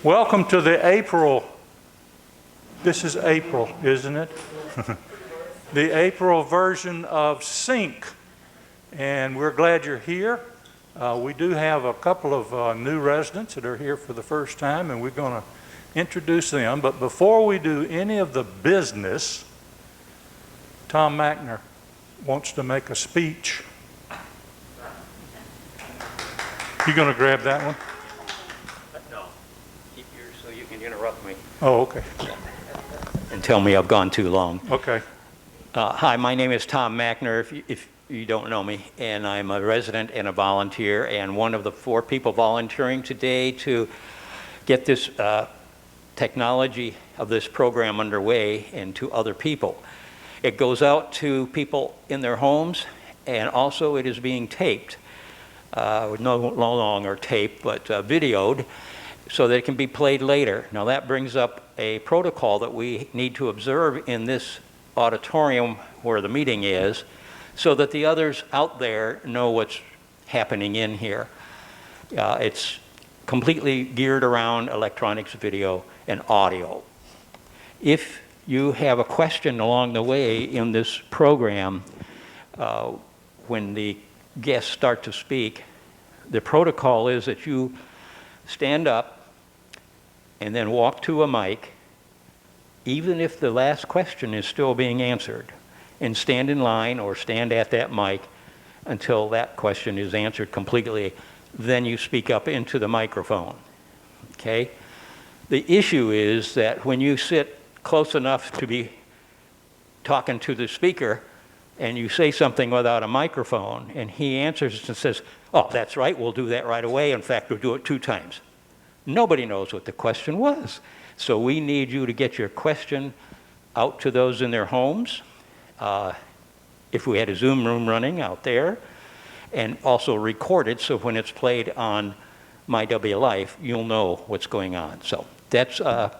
Welcome to the April, this is April, isn't it? The April version of CINC, and we're glad you're here. We do have a couple of new residents that are here for the first time, and we're going to introduce them. But before we do any of the business, Tom Mackner wants to make a speech. You going to grab that one? No. Keep yours so you can interrupt me. Oh, okay. And tell me I've gone too long. Okay. Hi, my name is Tom Mackner, if you don't know me, and I'm a resident and a volunteer, and one of the 4 people volunteering today to get this technology of this program underway and to other people. It goes out to people in their homes, and also it is being taped. No longer taped, but videoed, so that it can be played later. Now that brings up a protocol that we need to observe in this auditorium where the meeting is, so that the others out there know what's happening in here. It's completely geared around electronics, video, and audio. If you have a question along the way in this program, when the guests start to speak, the protocol is that you stand up and then walk to a mic, even if the last question is still being answered, and stand in line or stand at that mic until that question is answered completely. Then you speak up into the microphone, okay? The issue is that when you sit close enough to be talking to the speaker and you say something without a microphone and he answers and says, "Oh, that's right, we'll do that right away. In fact, we'll do it 2 times." Nobody knows what the question was. So we need you to get your question out to those in their homes. If we had a Zoom room running out there, and also record it so when it's played on My W Life, you'll know what's going on. So that's all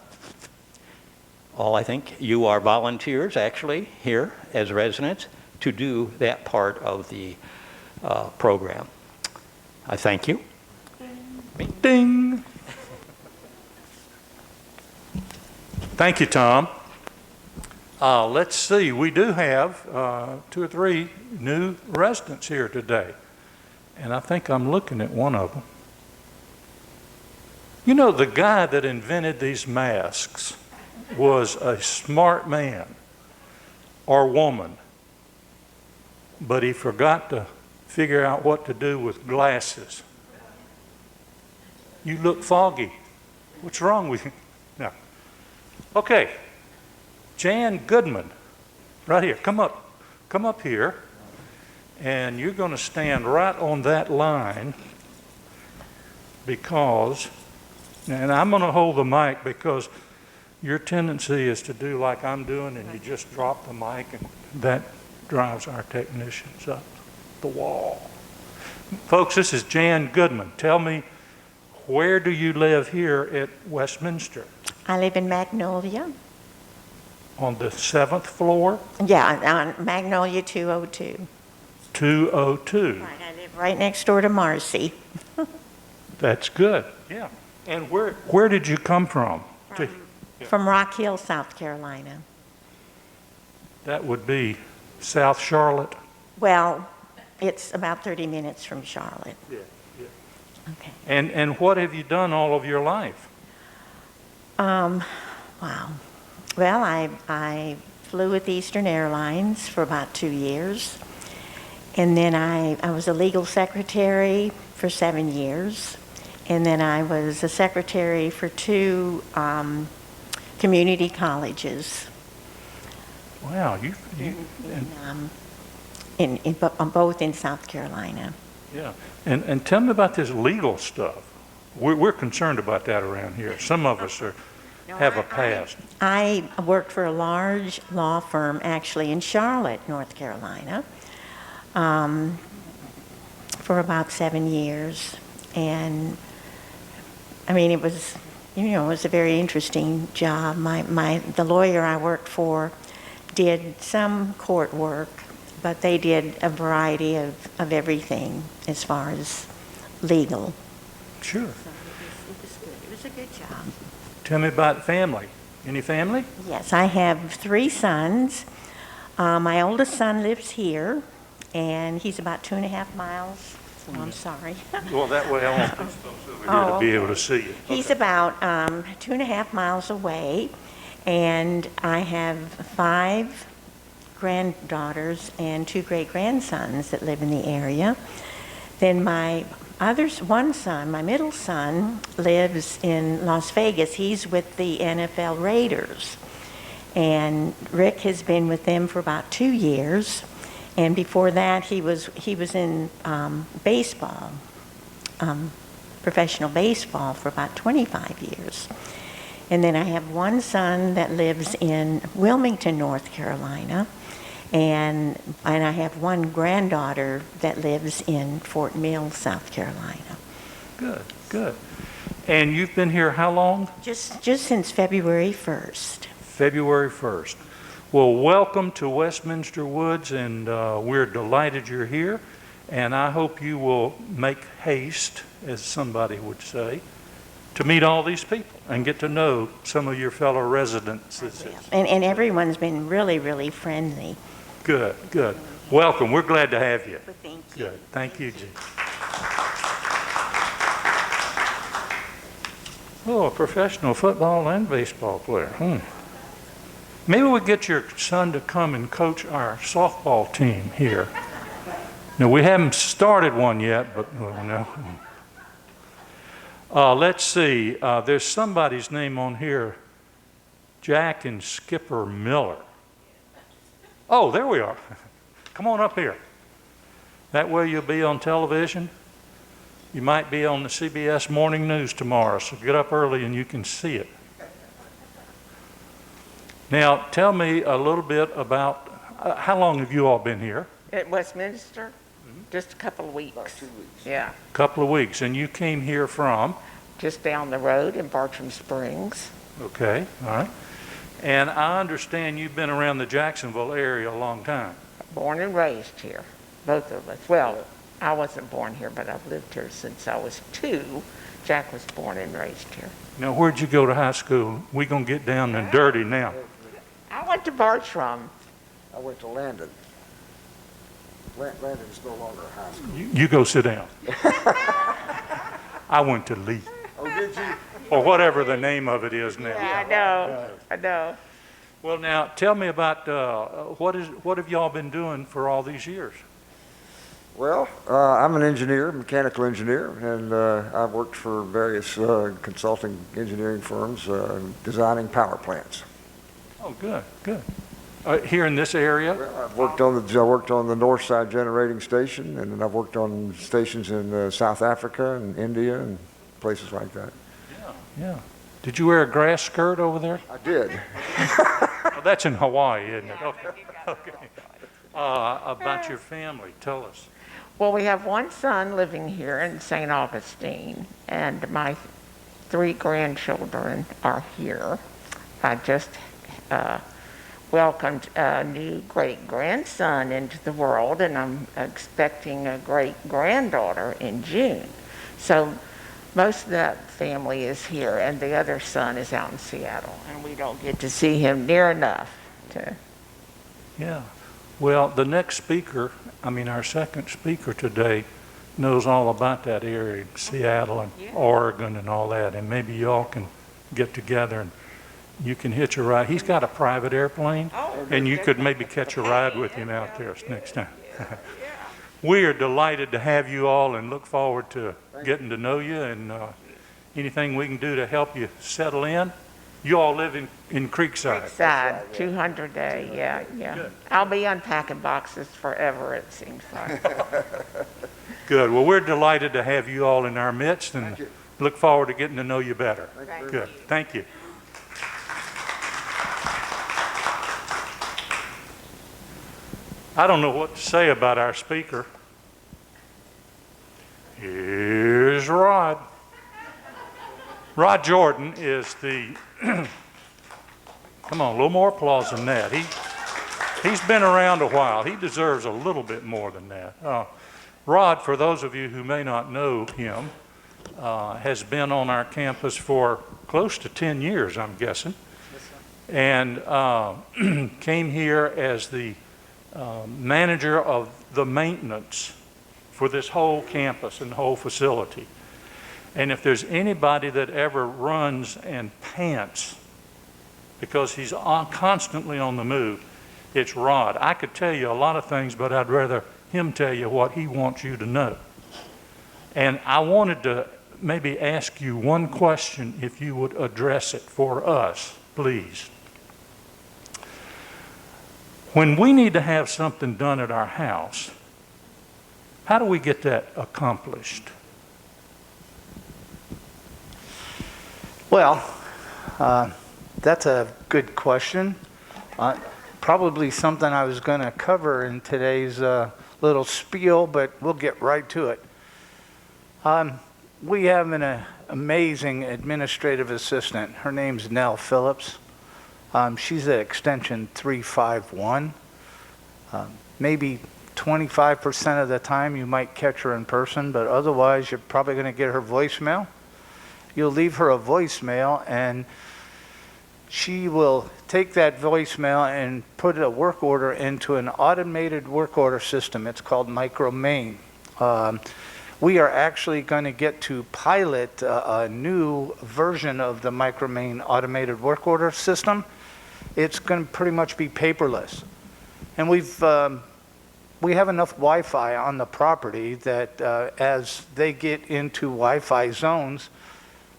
I think. You are volunteers actually here as residents to do that part of the program. I thank you. Ding. Thank you, Tom. Let's see, we do have 2 or 3 new residents here today. And I think I'm looking at one of them. You know, the guy that invented these masks was a smart man or woman, but he forgot to figure out what to do with glasses. You look foggy. What's wrong with you? No. Okay. Jan Goodman, right here. Come up here, and you're going to stand right on that line because, and I'm going to hold the mic because your tendency is to do like I'm doing, and you just drop the mic, and that drives our technicians up the wall. Folks, this is Jan Goodman. Tell me, where do you live here at Westminster? I live in Magnolia. On the 7th floor? Yeah, on Magnolia 202. 202. Right, I live right next door to Marcy. That's good. Yeah. And where did you come from? From Rock Hill, South Carolina. That would be South Charlotte. Well, it's about 30 minutes from Charlotte. Yeah. Okay. And what have you done all of your life? Wow. Well, I flew with Eastern Airlines for about 2 years. And then I was a legal secretary for 7 years. And then I was a secretary for 2 community colleges. Wow, Both in South Carolina. Yeah. And tell me about this legal stuff. We're concerned about that around here. Some of us have a past. I worked for a large law firm actually in Charlotte, North Carolina, for about 7 years. And I mean, it was a very interesting job. The lawyer I worked for did some court work, but they did a variety of everything as far as legal. Sure. So it was good. It was does a good job. Tell me about family. Any family? Yes, I have 3 sons. My oldest son lives here, and he's about 2.5 miles. So I'm sorry. Well, that way I want these folks over here to be able to see you. He's about 2.5 miles away, and I have 5 granddaughters and 2 great-grandsons that live in the area. Then my one son, my middle son, lives in Las Vegas. He's with the NFL Raiders. And Rick has been with them for about 2 years. And before that, he was in baseball, professional baseball for about 25 years. And then I have one son that lives in Wilmington, North Carolina. And I have one granddaughter that lives in Fort Mill, South Carolina. Good, good. And you've been here how long? Just since February 1st. February 1st. Well, welcome to Westminster Woods, and we're delighted you're here. And I hope you will make haste, as somebody would say, to meet all these people and get to know some of your fellow residents. And everyone's been really, really friendly. Good, good. Welcome. We're glad to have you. Well, thank you. Good. Thank you, Jean. Oh, a professional football and baseball player. Maybe we'll get your son to come and coach our softball team here. Now, we haven't started one yet, but no. Let's see. There's somebody's name on here, Jack and Skipper Miller. Oh, there we are. Come on up here. That way you'll be on television. You might be on the CBS Morning News tomorrow, so get up early and you can see it. Now, tell me a little bit about, how long have you all been here? At Westminster? Just a couple of weeks. About 2 weeks. Yeah. A couple of weeks. And you came here from? Just down the road in Bartram Springs. Okay, all right. And I understand you've been around the Jacksonville area a long time. Born and raised here, both of us. Well, I wasn't born here, but I've lived here since I was 2. Jack was born and raised here. Now, where'd you go to high school? We're going to get down and dirty now. I went to Bartram. I went to Landon. Landon is no longer a high school. You go sit down. I went to Lee. Oh, did you? Or whatever the name of it is now. Yeah, I know. Well, now, tell me about what have y'all been doing for all these years? Well, I'm an engineer, mechanical engineer, and I've worked for various consulting engineering firms designing power plants. Oh, good, good. Here in this area? Well, I worked on the North Side Generating Station, and then I've worked on stations in South Africa and India and places like that. Yeah. Did you wear a grass skirt over there? I did. Oh, that's in Hawaii, isn't it? Okay. About your family, tell us. Well, we have one son living here in St. Augustine, and my 3 grandchildren are here. I just welcomed a new great-grandson into the world, and I'm expecting a great-granddaughter in June. So most of that family is here, and the other son is out in Seattle, and we don't get to see him near enough to... Yeah. Well, the next speaker, our second speaker today, knows all about that area, Seattle and Oregon and all that, and maybe y'all can get together and you can hitch a ride. He's got a private airplane, and you could maybe catch a ride with him out there next time. We are delighted to have you all and look forward to getting to know you and anything we can do to help you settle in. You all live in Creekside. Creekside, 200 day, yeah. Good. I'll be unpacking boxes forever, it seems like. Good. Well, we're delighted to have you all in our midst and look forward to getting to know you better. Good. Thank you. I don't know what to say about our speaker. Here's Rod. Rod Jordan is the, come on, a little more applause than that. He's been around a while. He deserves a little bit more than that. Rod, for those of you who may not know him, has been on our campus for close to 10 years, I'm guessing. And came here as the manager of the maintenance for this whole campus and whole facility. And if there's anybody that ever runs and pants because he's constantly on the move, it's Rod. I could tell you a lot of things, but I'd rather him tell you what he wants you to know. And I wanted to maybe ask you one question, if you would address it for us, please. When we need to have something done at our house, how do we get that accomplished? Well, that's a good question. Probably something I was going to cover in today's little spiel, but we'll get right to it. We have an amazing administrative assistant. Her name's Nell Phillips. She's at extension 351. Maybe 25% of the time you might catch her in person, but otherwise you're probably going to get her voicemail. You'll leave her a voicemail and she will take that voicemail and put a work order into an automated work order system. It's called MicroMain. We are actually going to get to pilot a new version of the MicroMain automated work order system. It's going to pretty much be paperless. And we have enough Wi-Fi on the property that as they get into Wi-Fi zones,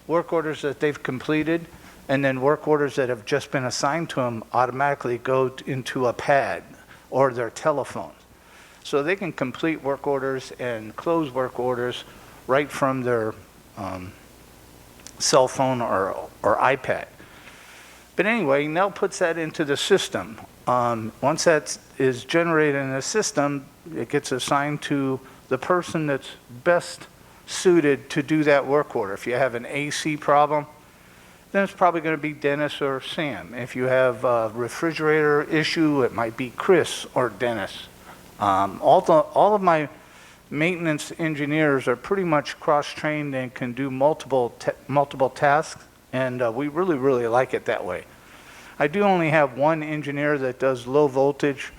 work orders that they've completed and then work orders that have just been assigned to them automatically go into a pad or their telephone. So they can complete work orders and close work orders right from their cell phone or iPad. But anyway, Nell puts that into the system. Once that is generated in the system, it gets assigned to the person that's best suited to do that work order. If you have an AC problem, then it's probably going to be Dennis or Sam. If you have a refrigerator issue, it might be Chris or Dennis. All of my maintenance engineers are pretty much cross-trained and can do multiple tasks, and we really, really like it that way. I do only have one engineer that does low voltage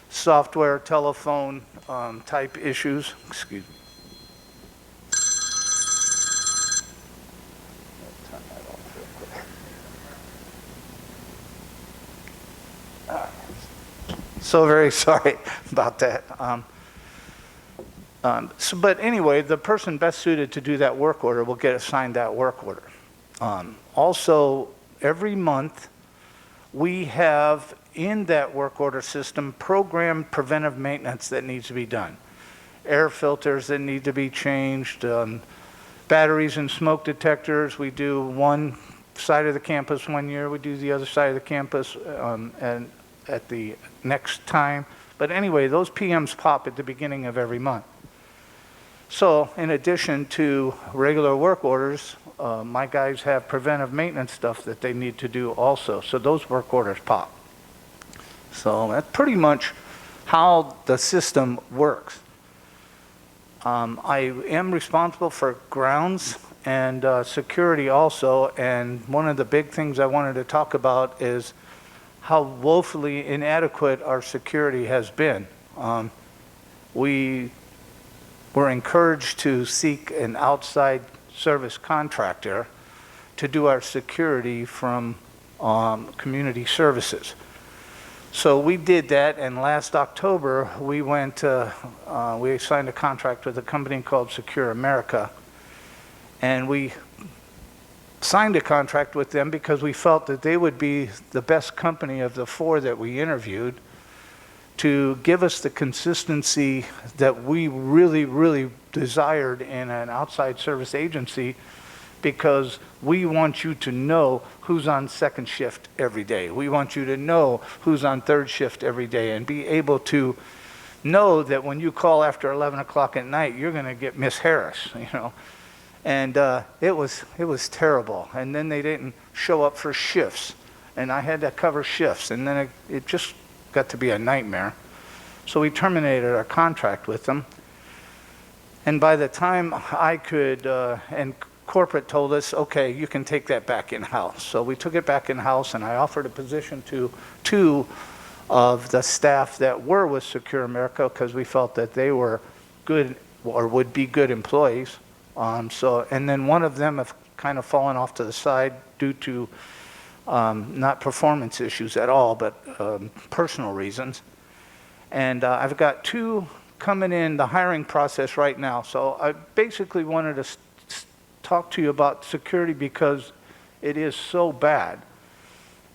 software, telephone type issues. Excuse me. Turn that off real quick. So very sorry about that. But anyway, the person best suited to do that work order will get assigned that work order. Also, every month, we have in that work order system programmed preventive maintenance that needs to be done. Air filters that need to be changed, batteries and smoke detectors. We do one side of the campus one year, we do the other side of the campus and at the next time. But anyway, those PMs pop at the beginning of every month. So in addition to regular work orders, my guys have preventive maintenance stuff that they need to do also. So those work orders pop. So that's pretty much how the system works. I am responsible for grounds and security also. And one of the big things I wanted to talk about is how woefully inadequate our security has been. We were encouraged to seek an outside service contractor to do our security from community services. So we did that, and last October we we signed a contract with a company called Secure America, and we signed a contract with them because we felt that they would be the best company of the four that we interviewed to give us the consistency that we really, really desired in an outside service agency, because we want you to know who's on second shift every day. We want you to know who's on third shift every day and be able to know that when you call after 11 o'clock at night, you're going to get Miss Harris, you know. And it was terrible. And then they didn't show up for shifts, and I had to cover shifts, and then it just got to be a nightmare. So we terminated our contract with them. And by the time I could, and corporate told us, okay, you can take that back in-house. So we took it back in-house, and I offered a position to two of the staff that were with Secure America because we felt that they were good or would be good employees. And then one of them have kind of fallen off to the side due to not performance issues at all, but personal reasons. And I've got two coming in the hiring process right now. So I basically wanted to talk to you about security because it is so bad.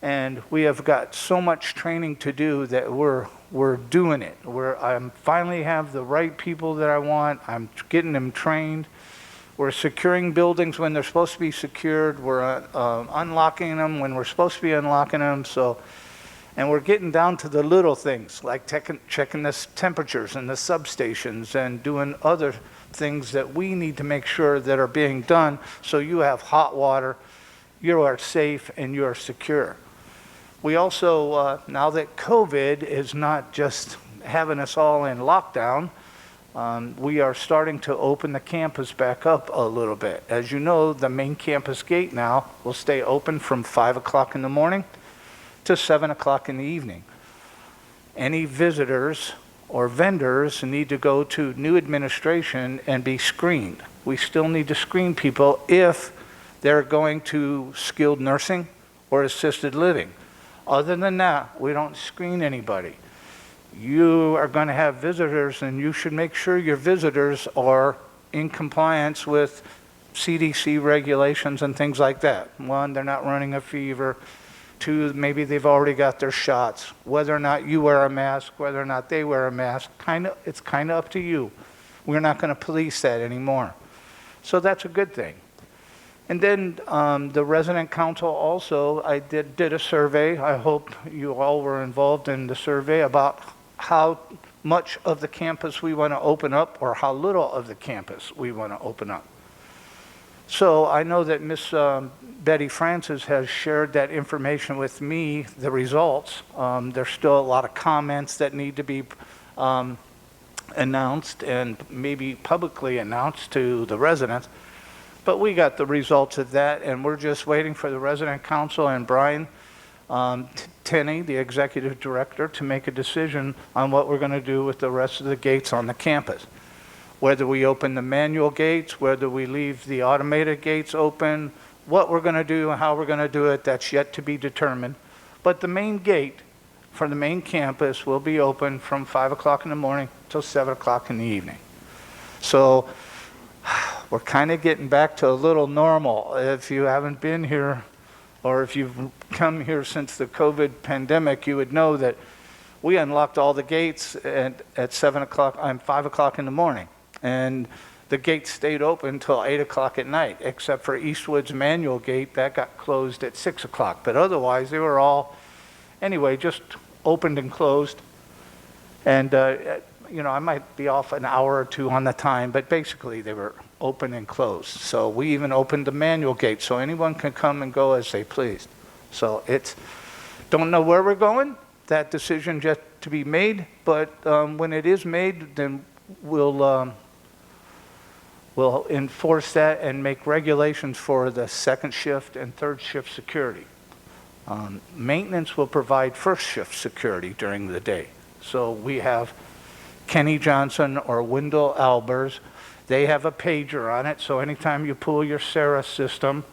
And we have got so much training to do that we're doing it. I finally have the right people that I want. I'm getting them trained. We're securing buildings when they're supposed to be secured. We're unlocking them when we're supposed to be unlocking them. And we're getting down to the little things like checking the temperatures in the substations and doing other things that we need to make sure that are being done so you have hot water, you are safe, and you are secure. We also, now that COVID is not just having us all in lockdown, we are starting to open the campus back up a little bit. As you know, the main campus gate now will stay open from 5 o'clock in the morning to 7 o'clock in the evening. Any visitors or vendors need to go to new administration and be screened. We still need to screen people if they're going to skilled nursing or assisted living. Other than that, we don't screen anybody. You are going to have visitors, and you should make sure your visitors are in compliance with CDC regulations and things like that. One, they're not running a fever. Two, maybe they've already got their shots. Whether or not you wear a mask, whether or not they wear a mask, it's kind of up to you. We're not going to police that anymore. So that's a good thing. And then the resident council also, I did a survey. I hope you all were involved in the survey about how much of the campus we want to open up or how little of the campus we want to open up. So I know that Miss Betty Francis has shared that information with me, the results. There's still a lot of comments that need to be announced and maybe publicly announced to the residents. But we got the results of that, and we're just waiting for the resident council and Brian Tenney, the executive director, to make a decision on what we're going to do with the rest of the gates on the campus. Whether we open the manual gates, whether we leave the automated gates open, what we're going to do and how we're going to do it, that's yet to be determined. But the main gate for the main campus will be open from 5 o'clock in the morning till 7 o'clock in the evening. So we're kind of getting back to a little normal. If you haven't been here or if you've come here since the COVID pandemic, you would know that we unlocked all the gates at 7 o'clock and 5 o'clock in the morning. And the gate stayed open until 8 o'clock at night, except for Eastwood's manual gate that got closed at 6 o'clock. But otherwise, they were all, anyway, just opened and closed. And, I might be off an hour or two on the time, but basically they were open and closed. So we even opened the manual gate so anyone can come and go as they pleased. So don't know where we're going. That decision yet to be made, but when it is made, then we'll enforce that and make regulations for the second shift and third shift security. Maintenance will provide first shift security during the day. So we have Kenny Johnson or Wendell Albers. They have a pager on it, so anytime you pull your Sarah system,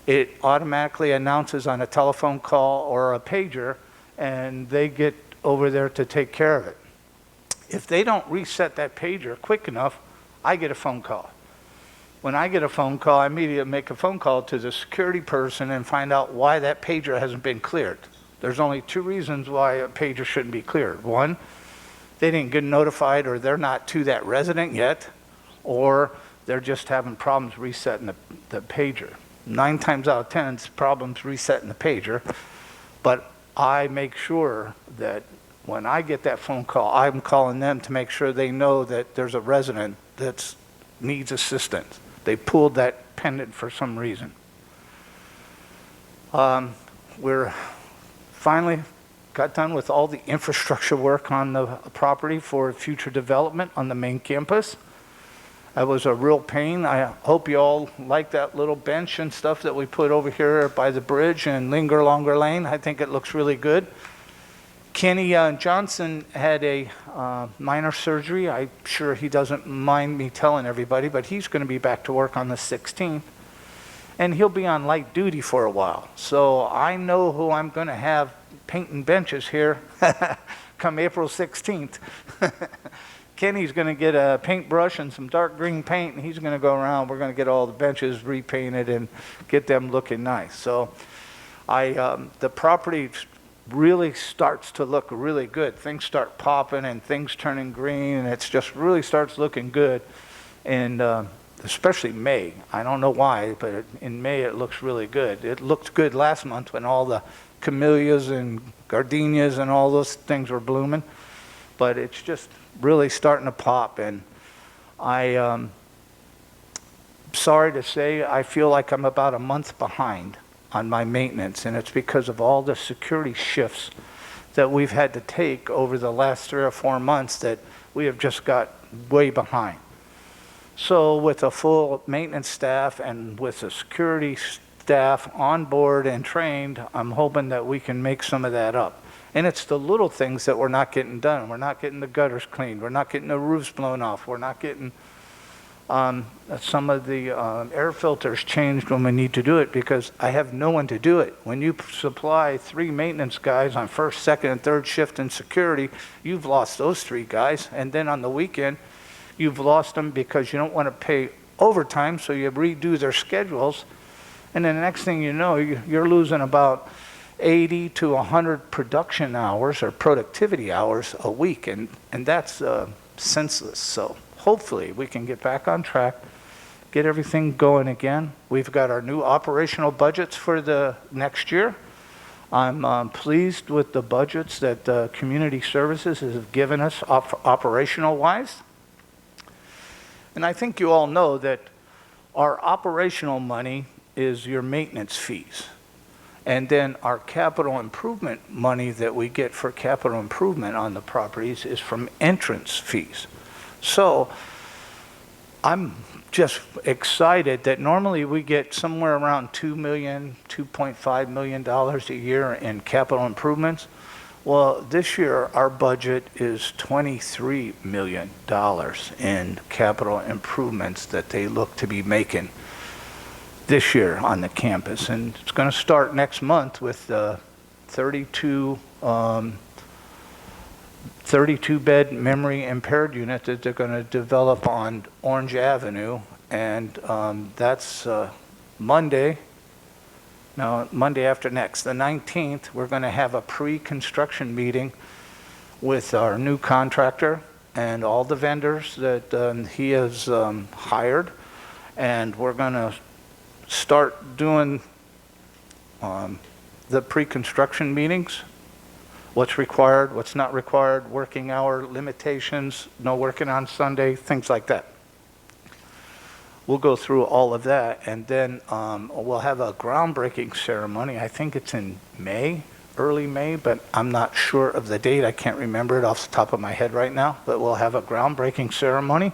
it automatically announces on a telephone call or a pager, and they get over there to take care of it. If they don't reset that pager quick enough, I get a phone call. When I get a phone call, I immediately make a phone call to the security person and find out why that pager hasn't been cleared. There's only two reasons why a pager shouldn't be cleared. One, they didn't get notified or they're not to that resident yet, or they're just having problems resetting the pager. 9 times out of 10, it's problems resetting the pager. But I make sure that when I get that phone call, I'm calling them to make sure they know that there's a resident that needs assistance. They pulled that pendant for some reason. We're finally got done with all the infrastructure work on the property for future development on the main campus. That was a real pain. I hope you all like that little bench and stuff that we put over here by the bridge in Linger Longer Lane. I think it looks really good. Kenny Johnson had a minor surgery. I'm sure he doesn't mind me telling everybody, but he's going to be back to work on the 16th. And he'll be on light duty for a while. So I know who I'm going to have painting benches here come April 16th. Kenny's going to get a paintbrush and some dark green paint, and he's going to go around. We're going to get all the benches repainted and get them looking nice. So the property really starts to look really good. Things start popping and things turning green, and it just really starts looking good. And especially May. I don't know why, but in May it looks really good. It looked good last month when all the camellias and gardenias and all those things were blooming, but it's just really starting to pop. And I'm sorry to say, I feel like I'm about a month behind on my maintenance, and it's because of all the security shifts that we've had to take over the last 3 or 4 months that we have just got way behind. So with a full maintenance staff and with the security staff on board and trained, I'm hoping that we can make some of that up. And it's the little things that we're not getting done. We're not getting the gutters cleaned. We're not getting the roofs blown off. We're not getting some of the air filters changed when we need to do it, because I have no one to do it. When you supply 3 maintenance guys on first, second, and third shift in security, you've lost those 3 guys. And then on the weekend, you've lost them because you don't want to pay overtime, so you redo their schedules. And then the next thing you know, you're losing about 80 to 100 production hours or productivity hours a week, and that's senseless. So hopefully we can get back on track, get everything going again. We've got our new operational budgets for the next year. I'm pleased with the budgets that Community Services has given us operational-wise. And I think you all know that our operational money is your maintenance fees. And then our capital improvement money that we get for capital improvement on the properties is from entrance fees. So I'm just excited that normally we get somewhere around $2 million, $2.5 million a year in capital improvements. Well, this year our budget is $23 million in capital improvements that they look to be making this year on the campus. And it's going to start next month with 32 bed memory impaired unit that they're going to develop on Orange Avenue. And that's Monday after next, the 19th. We're going to have a pre-construction meeting with our new contractor and all the vendors that he has hired. And we're going to start doing the pre-construction meetings, what's required, what's not required, working hour limitations, no working on Sunday, things like that. We'll go through all of that, and then we'll have a groundbreaking ceremony. I think it's in May, early May, but I'm not sure of the date. I can't remember it off the top of my head right now, but we'll have a groundbreaking ceremony.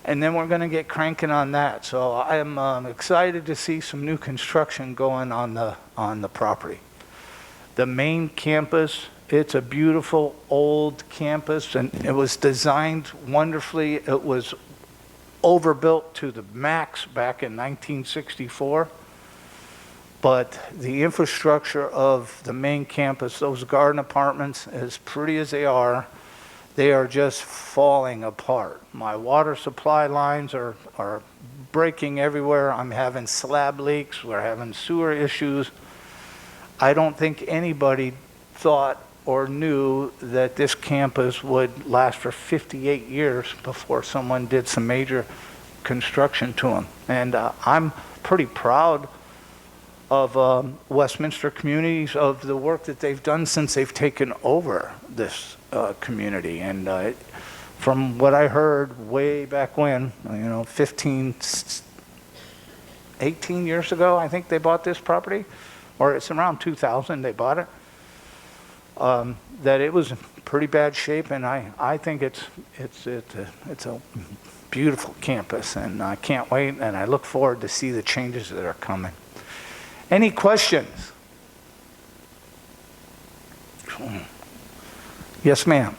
And then we're going to get cranking on that. So I am excited to see some new construction going on the property. The main campus, it's a beautiful old campus, and it was designed wonderfully. It was overbuilt to the max back in 1964. But the infrastructure of the main campus, those garden apartments, as pretty as they are just falling apart. My water supply lines are breaking everywhere. I'm having slab leaks. We're having sewer issues. I don't think anybody thought or knew that this campus would last for 58 years before someone did some major construction to them. And I'm pretty proud of Westminster Communities, of the work that they've done since they've taken over this community. And from what I heard way back when, 18 years ago, I think they bought this property, or it's around 2000 they bought it. that it was in pretty bad shape, and I think it's a beautiful campus, and I can't wait, and I look forward to see the changes that are coming. Any questions? Yes, ma'am.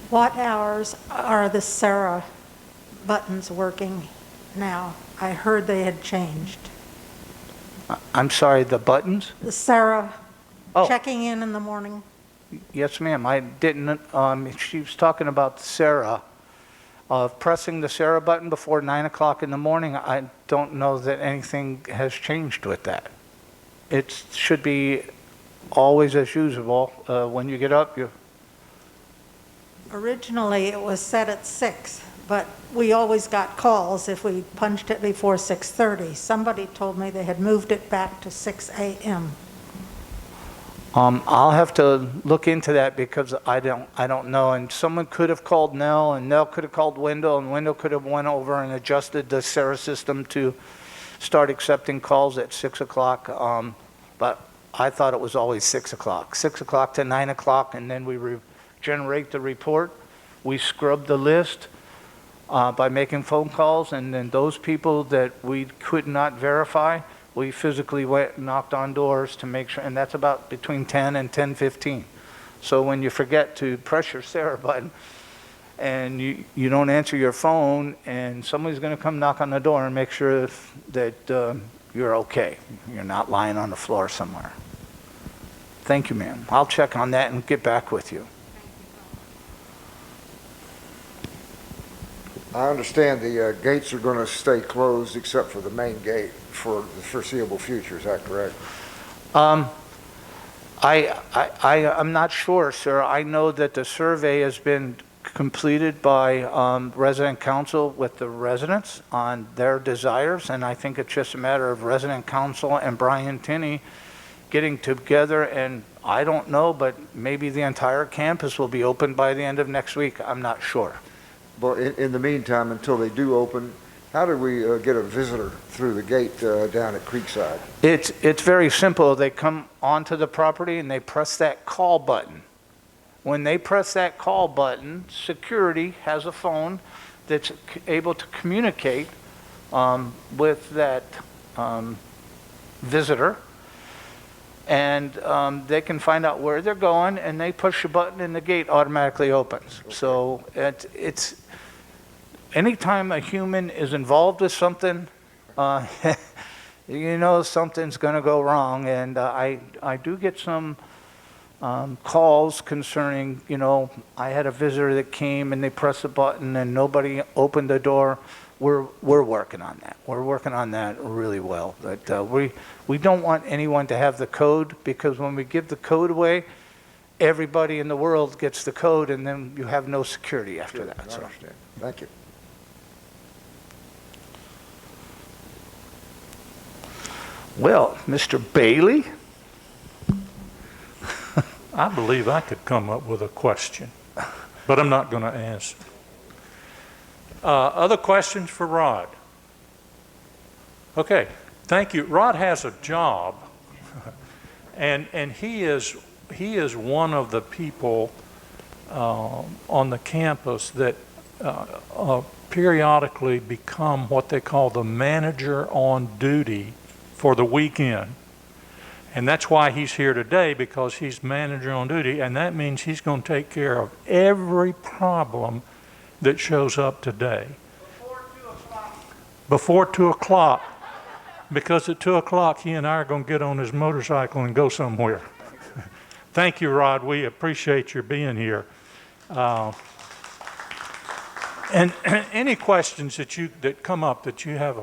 What hours are the Sarah buttons working now? I heard they had changed. I'm sorry, the buttons? The Sarah Oh. checking in the morning? Yes, ma'am. I didn't, she was talking about Sarah, pressing the Sarah button before 9 o'clock in the morning. I don't know that anything has changed with that. It should be always as usual. When you get up, you... Originally, it was set at 6, but we always got calls if we punched it before 6:30. Somebody told me they had moved it back to 6 a.m. I'll have to look into that because I don't know. And someone could have called Nell, and Nell could have called Wendell, and Wendell could have went over and adjusted the Sarah system to start accepting calls at 6 o'clock. But I thought it was always 6 o'clock. 6 o'clock to 9 o'clock, and then we generate the report. We scrub the list by making phone calls, and then those people that we could not verify, we physically went and knocked on doors to make sure, and that's about between 10 and 10:15. So when you forget to press your Sarah button and you don't answer your phone, and somebody's going to come knock on the door and make sure that you're okay. You're not lying on the floor somewhere. Thank you, ma'am. I'll check on that and get back with you. I understand the gates are going to stay closed except for the main gate for the foreseeable future. Is that correct? I'm not sure, sir. I know that the survey has been completed by resident council with the residents on their desires, and I think it's just a matter of resident council and Brian Tinney getting together, and I don't know, but maybe the entire campus will be open by the end of next week. I'm not sure. Well, in the meantime, until they do open, how do we get a visitor through the gate down at Creekside? It's very simple. They come onto the property and they press that call button. When they press that call button, security has a phone that's able to communicate with that visitor, and they can find out where they're going, and they push a button and the gate automatically opens. Okay. So it's anytime a human is involved with something, you know something's going to go wrong. And I do get some calls concerning, you know, I had a visitor that came and they pressed a button and nobody opened the door. We're working on that. We're working on that really well. But we don't want anyone to have the code, because when we give the code away, everybody in the world gets the code, and then you have no security after that. I understand. Thank you. Well, Mr. Bailey? I believe I could come up with a question, but I'm not going to answer. Other questions for Rod? Okay, thank you. Rod has a job, and he is one of the people on the campus that periodically become what they call the manager on duty for the weekend. And that's why he's here today, because he's manager on duty, and that means he's going to take care of every problem that shows up today. Before 2 o'clock. Because at 2 o'clock, he and I are going to get on his motorcycle and go somewhere. Thank you, Rod. We appreciate your being here. And any questions that come up that you have,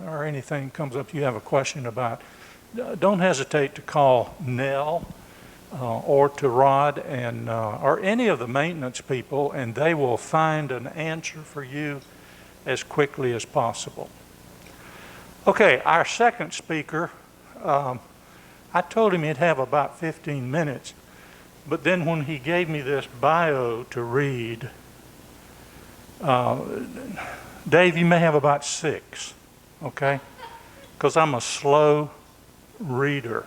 or anything comes up you have a question about, don't hesitate to call Nell or to Rod and or any of the maintenance people, and they will find an answer for you as quickly as possible. Okay, our second speaker, I told him he'd have about 15 minutes, but then when he gave me this bio to read, Dave, you may have about 6, okay? Because I'm a slow reader.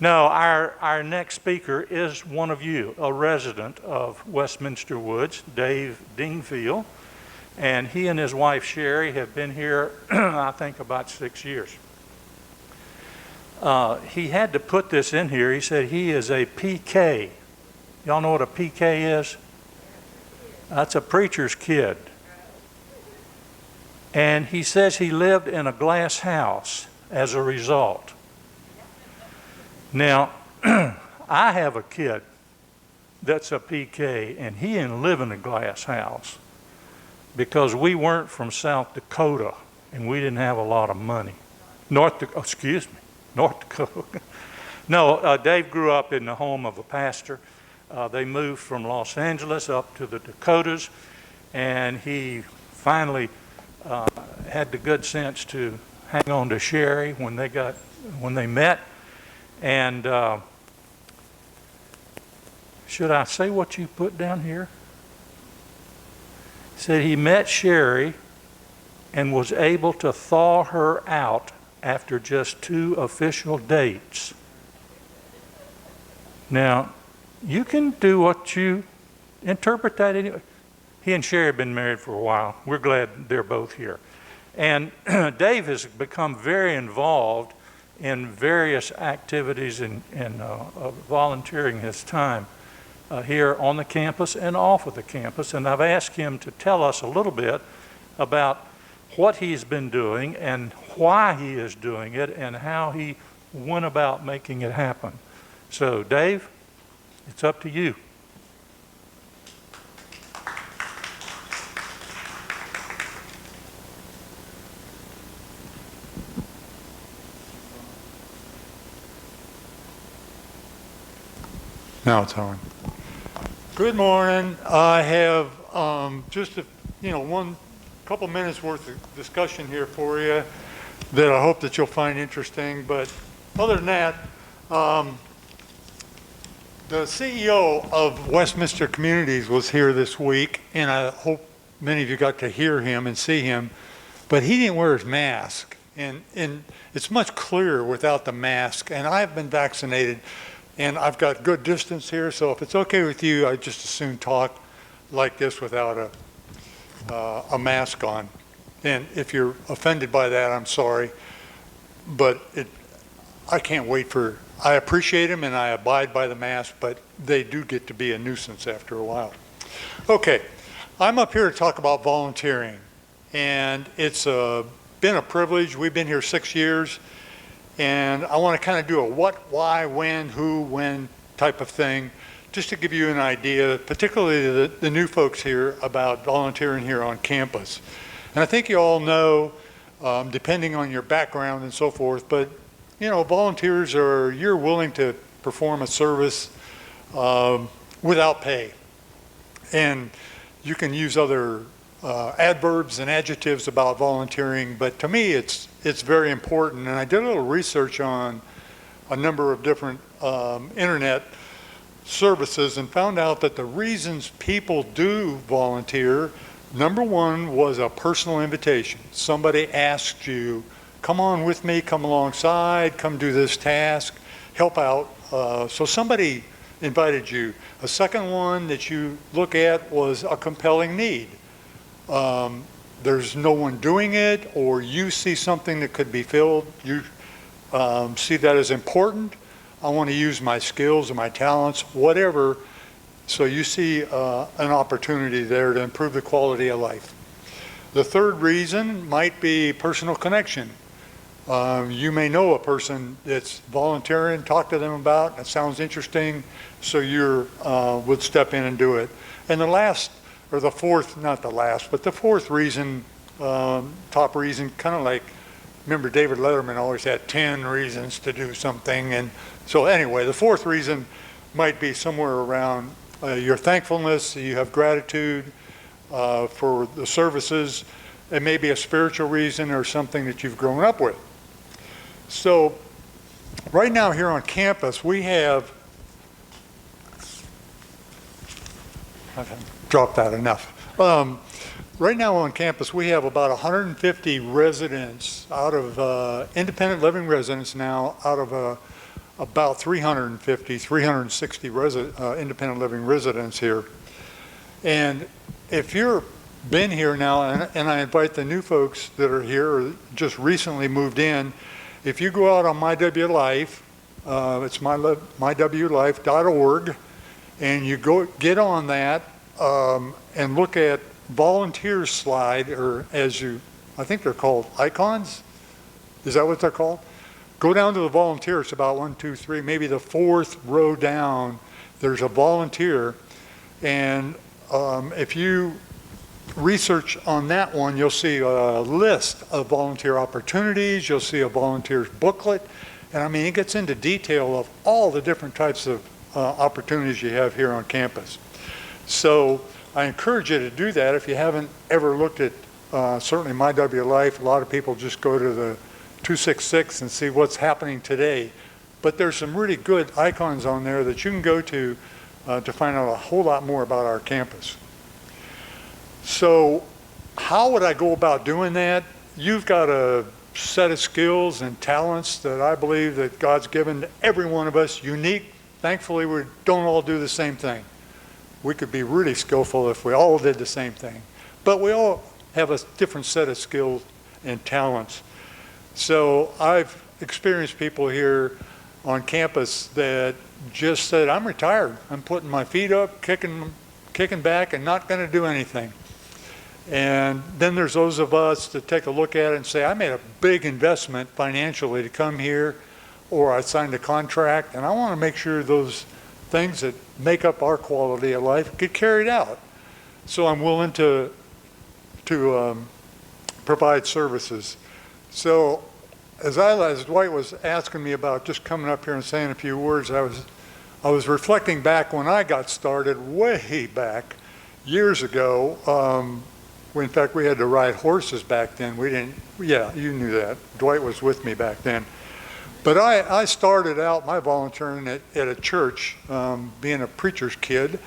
No, our next speaker is one of you, a resident of Westminster Woods, Dave Dingfield. And he and his wife Sherry have been here, I think, about 6 years. He had to put this in here. He said he is a PK. Y'all know what a PK is? That's a preacher's kid. And he says he lived in a glass house as a result. Now, I have a kid that's a PK, and he didn't live in a glass house because we weren't from South Dakota, and we didn't have a lot of money. North Dakota. No, Dave grew up in the home of a pastor. They moved from Los Angeles up to the Dakotas, and he finally had the good sense to hang on to Sherry when they met. And should I say what you put down here? Said he met Sherry and was able to thaw her out after just 2 official dates. Now, you can do what you interpret that anyway. He and Sherry have been married for a while. We're glad they're both here. And Dave has become very involved in various activities and volunteering his time here on the campus and off of the campus. And I've asked him to tell us a little bit about what he's been doing and why he is doing it and how he went about making it happen. So, Dave, it's up to you. Now it's on. Good morning. I have just a couple minutes worth of discussion here for you that I hope that you'll find interesting. But other than that, the CEO of Westminster Communities was here this week, and I hope many of you got to hear him and see him. But he didn't wear his mask, and it's much clearer without the mask. And I've been vaccinated. And I've got good distance here, so if it's okay with you, I just as soon talk like this without a mask on. And if you're offended by that, I'm sorry. But I can't wait I appreciate them and I abide by the mask, but they do get to be a nuisance after a while. Okay, I'm up here to talk about volunteering. And it's been a privilege. We've been here 6 years. And I want to kind of do a what, why, when, who, when type of thing, just to give you an idea, particularly the new folks here, about volunteering here on campus. And I think you all know, depending on your background and so forth, but volunteers you're willing to perform a service without pay. And you can use other adverbs and adjectives about volunteering, but to me it's very important. And I did a little research on a number of different internet services and found out that the reasons people do volunteer, number one was a personal invitation. Somebody asked you, come on with me, come alongside, come do this task, help out. So somebody invited you. A second one that you look at was a compelling need. There's no one doing it, or you see something that could be filled. You see that as important. I want to use my skills and my talents, whatever. So you see an opportunity there to improve the quality of life. The third reason might be personal connection. You may know a person that's volunteering, talk to them about, it sounds interesting, so you would step in and do it. And the last, or the fourth, not the last, but the fourth reason, top reason, kind of like, remember David Letterman always had 10 reasons to do something. And so anyway, the fourth reason might be somewhere around your thankfulness, you have gratitude for the services. It may be a spiritual reason or something that you've grown up with. So right now here on campus, we have, I've dropped that enough. Right now on campus, we have about 150 residents out of independent living residents now out of about 350, 360 independent living residents here. And if you're been here now, and I invite the new folks that are here or just recently moved in, if you go out on MyWLife, it's mywlife.org, and you go get on that and look at volunteers slide, or I think they're called icons. Is that what they're called? Go down to the volunteers, about 1, 2, 3, maybe the 4th row down, there's a volunteer. And if you research on that one, you'll see a list of volunteer opportunities, you'll see a volunteer's booklet, and I mean, it gets into detail of all the different types of opportunities you have here on campus. So I encourage you to do that if you haven't ever looked at certainly MyWLife. A lot of people just go to the 266 and see what's happening today. But there's some really good icons on there that you can go to find out a whole lot more about our campus. So how would I go about doing that? You've got a set of skills and talents that I believe that God's given to every one of us, unique. Thankfully, we don't all do the same thing. We could be really skillful if we all did the same thing. But we all have a different set of skills and talents. So I've experienced people here on campus that just said, I'm retired. I'm putting my feet up, kicking back, and not going to do anything. And then there's those of us that take a look at it and say, I made a big investment financially to come here, or I signed a contract, and I want to make sure those things that make up our quality of life get carried out. So I'm willing to provide services. So as Dwight was asking me about just coming up here and saying a few words, I was reflecting back when I got started way back years ago. In fact, we had to ride horses back then. Yeah, you knew that. Dwight was with me back then. But I started out my volunteering at a church, being a preacher's kid.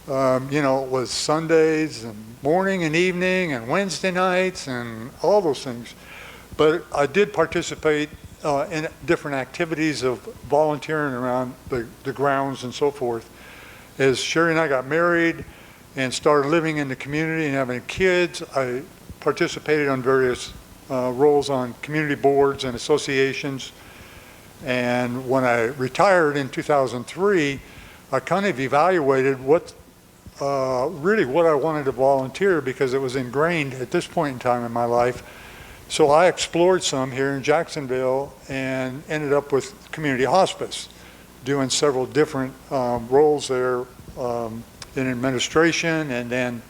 It was Sundays and morning and evening and Wednesday nights and all those things. But I did participate in different activities of volunteering around the grounds and so forth. As Sherry and I got married and started living in the community and having kids, I participated on various roles on community boards and associations. And when I retired in 2003, I kind of evaluated what I wanted to volunteer, because it was ingrained at this point in time in my life. So I explored some here in Jacksonville and ended up with community hospice, doing several different roles there in administration, and then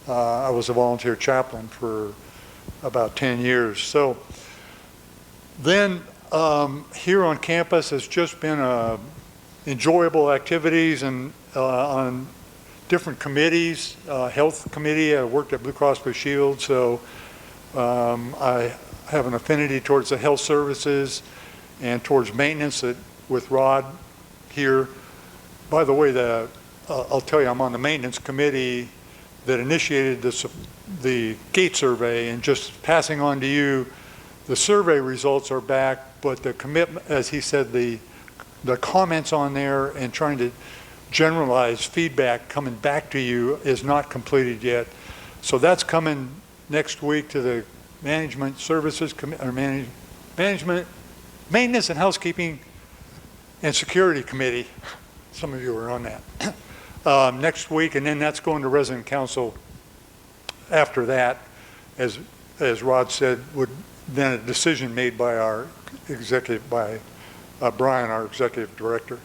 I was a volunteer chaplain for about 10 years. So then here on campus has just been enjoyable activities and on different committees, health committee. I worked at Blue Cross Blue Shield, so I have an affinity towards the health services and towards maintenance with Rod here. By the way, I'll tell you, I'm on the maintenance committee that initiated the gate survey, and just passing on to you, the survey results are back, but the commitment, as he said, the comments on there and trying to generalize feedback coming back to you is not completed yet. So that's coming next week to the Management Services, Management, Maintenance and Housekeeping and Security Committee. Some of you are on that. Next week, and then that's going to Resident Council after that, as Rod said, would then a decision made by our executive, by Brian, our executive director.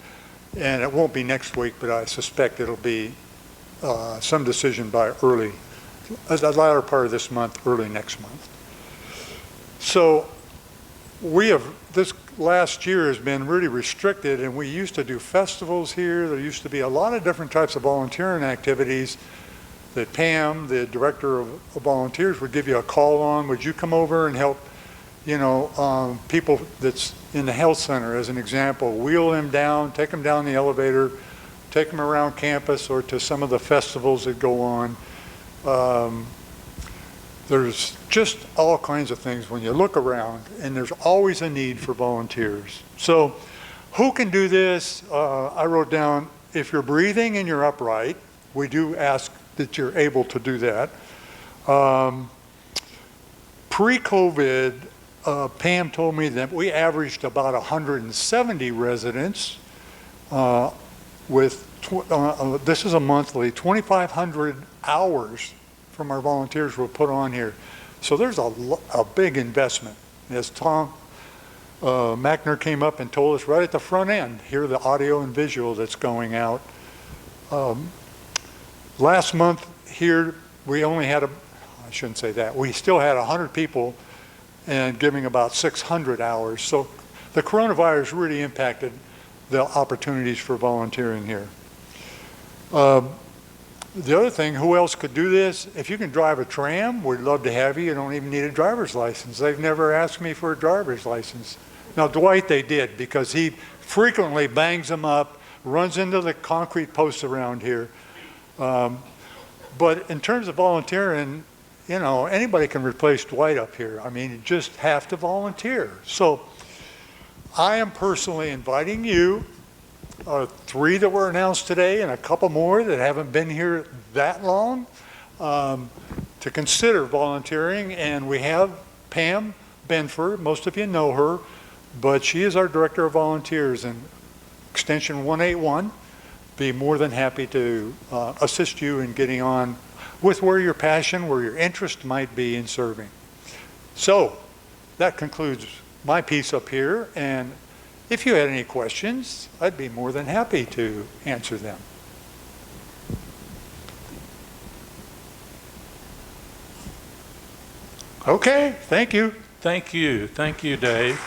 And it won't be next week, but I suspect it'll be some decision by the latter part of this month, early next month. So this last year has been really restricted, and we used to do festivals here. There used to be a lot of different types of volunteering activities that Pam, the director of volunteers, would give you a call on. Would you come over and help, people that's in the health center, as an example, wheel them down, take them down the elevator, take them around campus or to some of the festivals that go on. There's just all kinds of things when you look around, and there's always a need for volunteers. So Who can do this? I wrote down, if you're breathing and you're upright, we do ask that you're able to do that. Pre-COVID, Pam told me that we averaged about 170 residents with, this is a monthly, 2,500 hours from our volunteers were put on here. So there's a big investment. As Tom Mackner came up and told us right at the front end, hear the audio and visual that's going out. Last month here, we only had I shouldn't say that, we still had 100 people and giving about 600 hours. So the coronavirus really impacted the opportunities for volunteering here. The other thing, who else could do this? If you can drive a tram, we'd love to have you. You don't even need a driver's license. They've never asked me for a driver's license. Now, Dwight, they did, because he frequently bangs them up, runs into the concrete posts around here. But in terms of volunteering, you know, anybody can replace Dwight up here. I mean, you just have to volunteer. So I am personally inviting you, 3 that were announced today and a couple more that haven't been here that long, to consider volunteering. And we have Pam Benford, most of you know her, but she is our Director of Volunteers in Extension 181. Be more than happy to assist you in getting on with where your passion, where your interest might be in serving. So that concludes my piece up here, and if you had any questions, I'd be more than happy to answer them. Okay, thank you. Thank you. Thank you, Dave.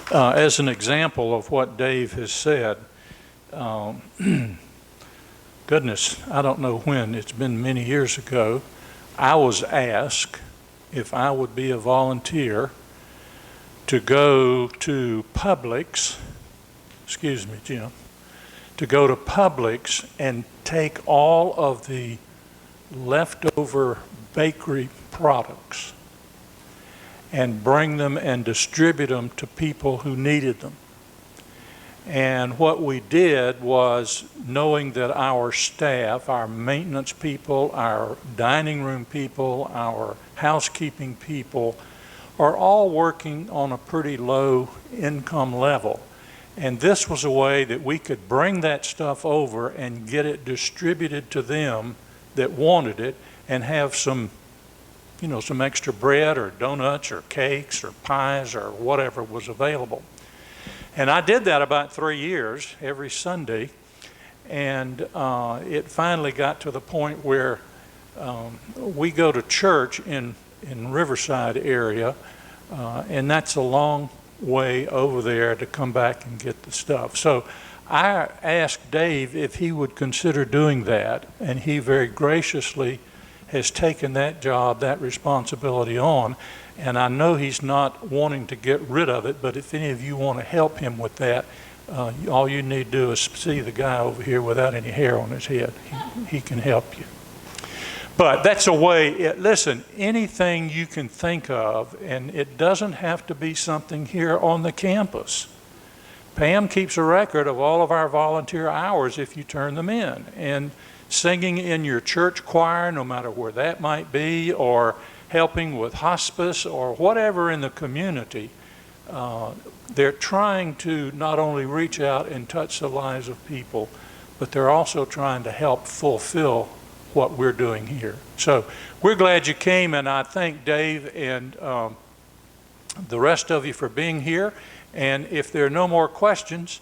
As an example of what Dave has said, goodness, I don't know when, it's been many years ago, I was asked if I would be a volunteer to go to Publix, excuse me, Jim, to go to Publix and take all of the leftover bakery products and bring them and distribute them to people who needed them. And what we did was, knowing that our staff, our maintenance people, our dining room people, our housekeeping people are all working on a pretty low income level. And this was a way that we could bring that stuff over and get it distributed to them that wanted it, and have some, you know, some extra bread or donuts or cakes or pies or whatever was available. And I did that about 3 years, every Sunday, and it finally got to the point where we go to church in Riverside area, and that's a long way over there to come back and get the stuff. So I asked Dave if he would consider doing that, and he very graciously has taken that job, that responsibility on. And I know he's not wanting to get rid of it, but if any of you want to help him with that, all you need to do is see the guy over here without any hair on his head. He can help you. But that's a way, listen, anything you can think of, and it doesn't have to be something here on the campus. Pam keeps a record of all of our volunteer hours if you turn them in. And singing in your church choir, no matter where that might be, or helping with hospice or whatever in the community, they're trying to not only reach out and touch the lives of people, but they're also trying to help fulfill what we're doing here. So we're glad you came, and I thank Dave and the rest of you for being here. And if there are no more questions,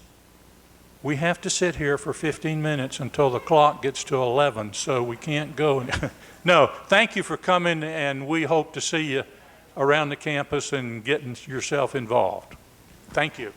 we have to sit here for 15 minutes until the clock gets to 11, so we can't go. No, thank you for coming, and we hope to see you around the campus and getting yourself involved. Thank you.